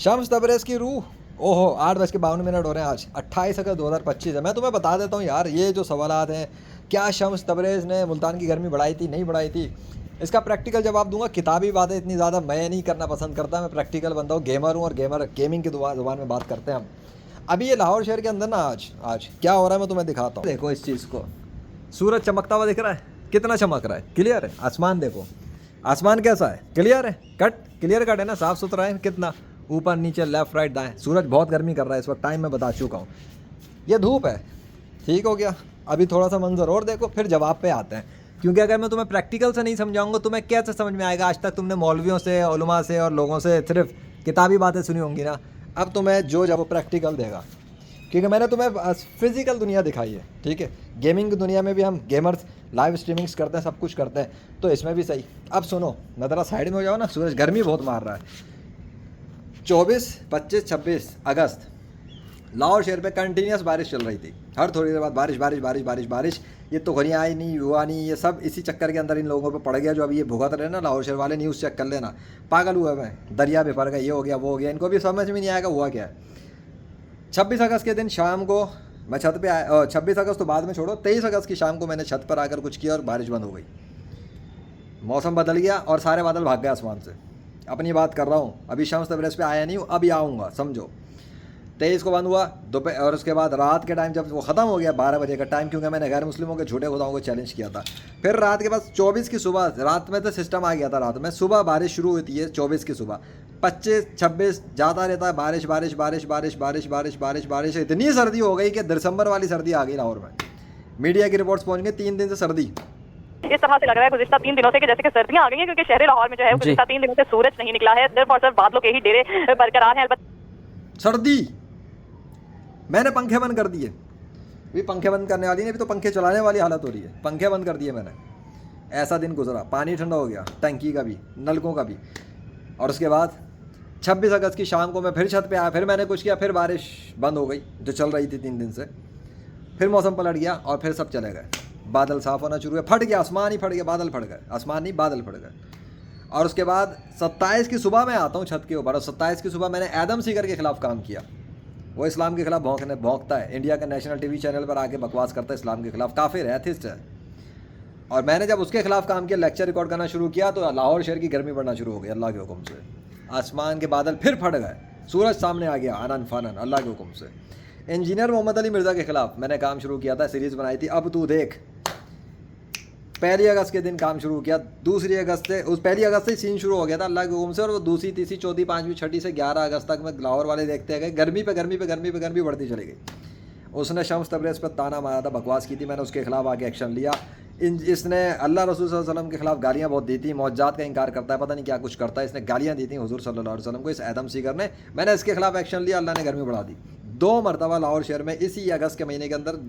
शम्स तबरेज़ की रूह। ओहो, 8:52 हो रहे हैं। आज 28 अगस्त 2025 है। मैं तुम्हें बता देता हूँ यार, ये जो सवालात हैं, क्या शम्स तबरेज़ ने मुल्तान की गर्मी बढ़ाई थी, नहीं बढ़ाई थी, इसका प्रैक्टिकल जवाब दूंगा। किताबी बातें इतनी ज़्यादा मैं नहीं करना पसंद करता, मैं प्रैक्टिकल बंदा हूँ, गेमर हूँ, और गेमिंग की ज़ुबान में बात करते हैं हम। अभी ये लाहौर शहर के अंदर ना आज आज क्या हो रहा है मैं तुम्हें दिखाता हूँ। देखो इस चीज़ को, सूरज चमकता हुआ दिख रहा है, कितना चमक रहा है, क्लियर है। आसमान देखो, आसमान कैसा है, क्लियर है, क्लियर कट है ना, साफ़ सुथरा है कितना, ऊपर नीचे लेफ्ट राइट दाएं। सूरज बहुत गर्मी कर रहा है इस वक्त, टाइम मैं बता चुका हूँ। ये धूप है, ठीक हो गया। अभी थोड़ा सा मंजर और देखो, फिर जवाब पे आते हैं। क्योंकि अगर मैं तुम्हें प्रैक्टिकल से नहीं समझाऊंगा, तुम्हें कैसे समझ में आएगा। आज तक तुमने मौलवियों से, उलमा से और लोगों से सिर्फ किताबी बातें सुनी होंगी ना। अब तुम्हें जो जब वो प्रैक्टिकल देगा, क्योंकि मैंने तुम्हें फिजिकल दुनिया दिखाई है, ठीक है। गेमिंग की दुनिया में भी हम गेमर्स लाइव स्ट्रीमिंग्स करते हैं, सब कुछ करते हैं, तो इसमें भी सही। अब सुनो, नज़रा साइड में हो जाओ ना, सूरज गर्मी बहुत मार रहा है। 24, 25, 26 अगस्त लाहौर शहर पे कंटिन्यूस बारिश चल रही थी। हर थोड़ी देर बाद बारिश बारिश बारिश बारिश बारिश। ये तो घरियाँ आई नहीं, हुआ नहीं, ये सब इसी चक्कर के अंदर इन लोगों पे पड़ गया। जो अभी ये भुगत रहे ना लाहौर शहर वाले, न्यूज़ चेक कर लेना, पागल हुए मैं, दरिया पे पड़ गए, ये हो गया वो हो गया, इनको भी समझ में नहीं आएगा हुआ क्या है। 26 अगस्त के दिन शाम को मैं छत पे आया, 26 अगस्त तो बाद में छोड़ो, 23 अगस्त की शाम को मैंने छत पर आकर कुछ किया और बारिश बंद हो गई। मौसम बदल गया और सारे बादल भाग गए आसमान से। अपनी बात कर रहा हूँ, अभी शम्स तबरेज़ पे आया नहीं हूँ, अभी आऊँगा, समझो। 23 को बंद हुआ दोपहर, और उसके बाद रात के टाइम जब वो ख़त्म हो गया 12 बजे का टाइम, क्योंकि मैंने गैर मुस्लिमों के झूठे खुदाओं को चैलेंज किया था। फिर रात के बाद 24 की सुबह, रात में तो सिस्टम आ गया था, रात में सुबह बारिश शुरू होती है 24 की सुबह, 25, 26 जाता रहता है, बारिश बारिश बारिश बारिश बारिश बारिश बारिश बारिश। इतनी सर्दी हो गई कि दिसंबर वाली सर्दी आ गई लाहौर में। मीडिया की रिपोर्ट्स पहुँच गई, 3 दिन से सर्दी। इस तरह से लग रहा है गुज़िश्ता 3 दिनों से कि जैसे कि सर्दियां आ गई हैं, क्योंकि शहर लाहौर में जो है गुज़िश्ता 3 दिनों से सूरज नहीं निकला है। सिर्फ और सिर्फ बादलों के ही डेरे बरकरार हैं। सर्दी, मैंने पंखे बंद कर दिए। अभी पंखे बंद करने वाली नहीं, अभी तो पंखे चलाने वाली हालत हो रही है। पंखे बंद कर दिए मैंने, ऐसा दिन गुजरा। पानी ठंडा हो गया, टंकी का भी, नलकों का भी। और उसके बाद 26 अगस्त की शाम को मैं फिर छत पे आया, फिर मैंने कुछ किया, फिर बारिश बंद हो गई जो चल रही थी 3 दिन से। फिर मौसम पलट गया और फिर सब चले गए, बादल साफ होना शुरू हुए, फट गया आसमान ही, फट गया, बादल फट गए, आसमान नहीं बादल फट गए। और उसके बाद 27 की सुबह मैं आता हूँ छत के ऊपर, और 27 की सुबह मैंने एडम सीगर के खिलाफ काम किया। वो इस्लाम के खिलाफ भौंकता है, इंडिया का नेशनल टीवी चैनल पर आके बकवास करता है इस्लाम के खिलाफ, काफिर है, एथिस्ट है। और मैंने जब उसके खिलाफ काम किया, लेक्चर रिकॉर्ड करना शुरू किया, तो लाहौर शहर की गर्मी बढ़ना शुरू हो गई अल्लाह के हुक्म से। आसमान के बादल फिर फट गए, सूरज सामने आ गया आनन फानन अल्लाह के हुक्म से। इंजीनियर मोहम्मद अली मिर्ज़ा के खिलाफ मैंने काम शुरू किया था, सीरीज़ बनाई थी अब तू देख। 1 अगस्त के दिन काम शुरू किया, 2 अगस्त से, उस 1 अगस्त से सीन शुरू हो गया था अल्लाह के हुक्म से। और वो 2, 3, 4, 5, 6 से 11 अगस्त तक में लाहौर वाले देखते गए, गर्मी पे गर्मी पे गर्मी पे गर्मी बढ़ती चली गई। उसने शम्स तबरेज़ पर ताना मारा था, बकवास की थी, मैंने उसके खिलाफ आके एक्शन लिया। इसने अल्लाह रसूल सल्लल्लाहु अलैहि वसल्लम के खिलाफ गालियाँ बहुत दी थी, मौजज़ात का इंकार करता है, पता नहीं क्या कुछ करता है, इसने गालियाँ दी थी हुज़ूर सल्लल्लाहु अलैहि वसल्लम को, इस एडम सीगर ने। मैंने इसके खिलाफ एक्शन लिया, अल्लाह ने गर्मी बढ़ा दी। 2 मरतबा लाहौर शहर में इसी अगस्त के महीने के अंदर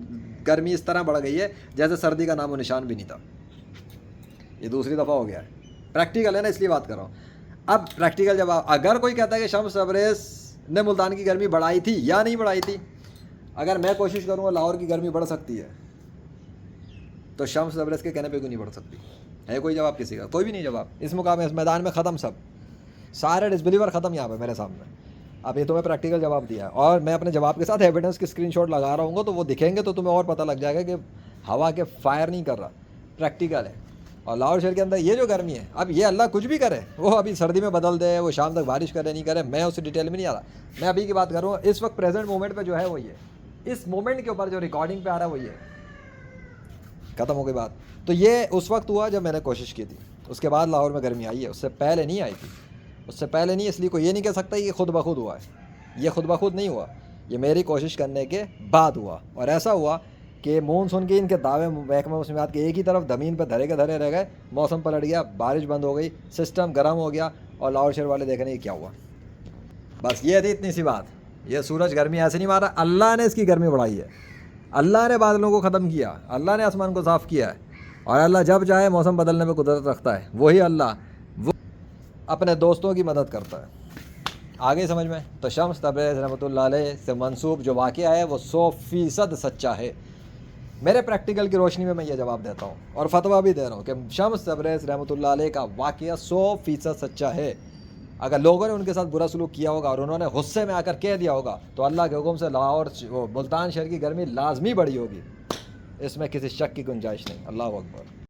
गर्मी इस तरह बढ़ गई है जैसे सर्दी का नामो निशान भी नहीं था। ये दूसरी दफ़ा हो गया है। प्रैक्टिकल है ना, इसलिए बात कर रहा हूँ। अब प्रैक्टिकल जवाब, अगर कोई कहता है कि शम्स तबरेज़ ने मुल्तान की गर्मी बढ़ाई थी या नहीं बढ़ाई थी, अगर मैं कोशिश करूँगा लाहौर की गर्मी बढ़ सकती है, तो शम्स तबरेज़ के कहने पे क्यों नहीं बढ़ सकती? है कोई जवाब किसी का? कोई भी नहीं जवाब। इस मुकाम इस मैदान में ख़त्म, सब सारे डिसबिलीवर ख़त्म यहाँ पे मेरे सामने। अब ये तुम्हें प्रैक्टिकल जवाब दिया है, और मैं अपने जवाब के साथ एविडेंस की स्क्रीनशॉट लगा रहा हूँ, तो वो दिखेंगे तो तुम्हें और पता लग जाएगा कि हवा के फायर नहीं कर रहा, प्रैक्टिकल है। और लाहौर शहर के अंदर ये जो गर्मी है, अब ये अल्लाह कुछ भी करे, वो अभी सर्दी में बदल दे, वो शाम तक बारिश करे नहीं करे, मैं उस डिटेल में नहीं आ रहा। मैं अभी की बात करूँ, इस वक्त प्रेजेंट मोमेंट पे जो है वो ये, इस मोमेंट के ऊपर जो रिकॉर्डिंग पे आ रहा है वो ये। ख़त्म हो गई बात। तो ये उस वक्त हुआ जब मैंने कोशिश की थी, उसके बाद लाहौर में गर्मी आई है, उससे पहले नहीं आई थी। उससे पहले नहीं, इसलिए कोई ये नहीं कह सकता कि खुद ब खुद हुआ है। ये खुद ब खुद नहीं हुआ, ये मेरी कोशिश करने के बाद हुआ। और ऐसा हुआ कि मानसून के इनके दावे महकमा मौसमियात के एक ही तरफ ज़मीन पर धरे के धरे रह गए, मौसम पलट गया, बारिश बंद हो गई, सिस्टम गर्म हो गया, और लाहौर शहर वाले देखें क्या हुआ। बस ये थी इतनी सी बात। ये सूरज गर्मी ऐसे नहीं मारा, अल्लाह ने इसकी गर्मी बढ़ाई है, अल्लाह ने बादलों को ख़त्म किया, अल्लाह ने आसमान को साफ़ किया है। और अल्लाह जब चाहे मौसम बदलने में कुदरत रखता है, वही अल्लाह वो अपने दोस्तों की मदद करता है। आगे समझ में? तो शम्स तबरेज़ रहमतुल्लाह अलैह से मंसूब जो वाक़या है वो 100% सच्चा है। मेरे प्रैक्टिकल की रोशनी में मैं ये जवाब देता हूँ और फतवा भी दे रहा हूँ कि शम्स तबरेज़ रहमतुल्लाह अलैह का वाक़या 100% सच्चा है। अगर लोगों ने उनके साथ बुरा सलूक किया होगा और उन्होंने गुस्से में आकर कह दिया होगा तो अल्लाह के हुक्म से लाहौर मुल्तान शहर की गर्मी लाजमी बढ़ी होगी, इसमें किसी शक की गुंजाइश नहीं। अल्लाह अकबर।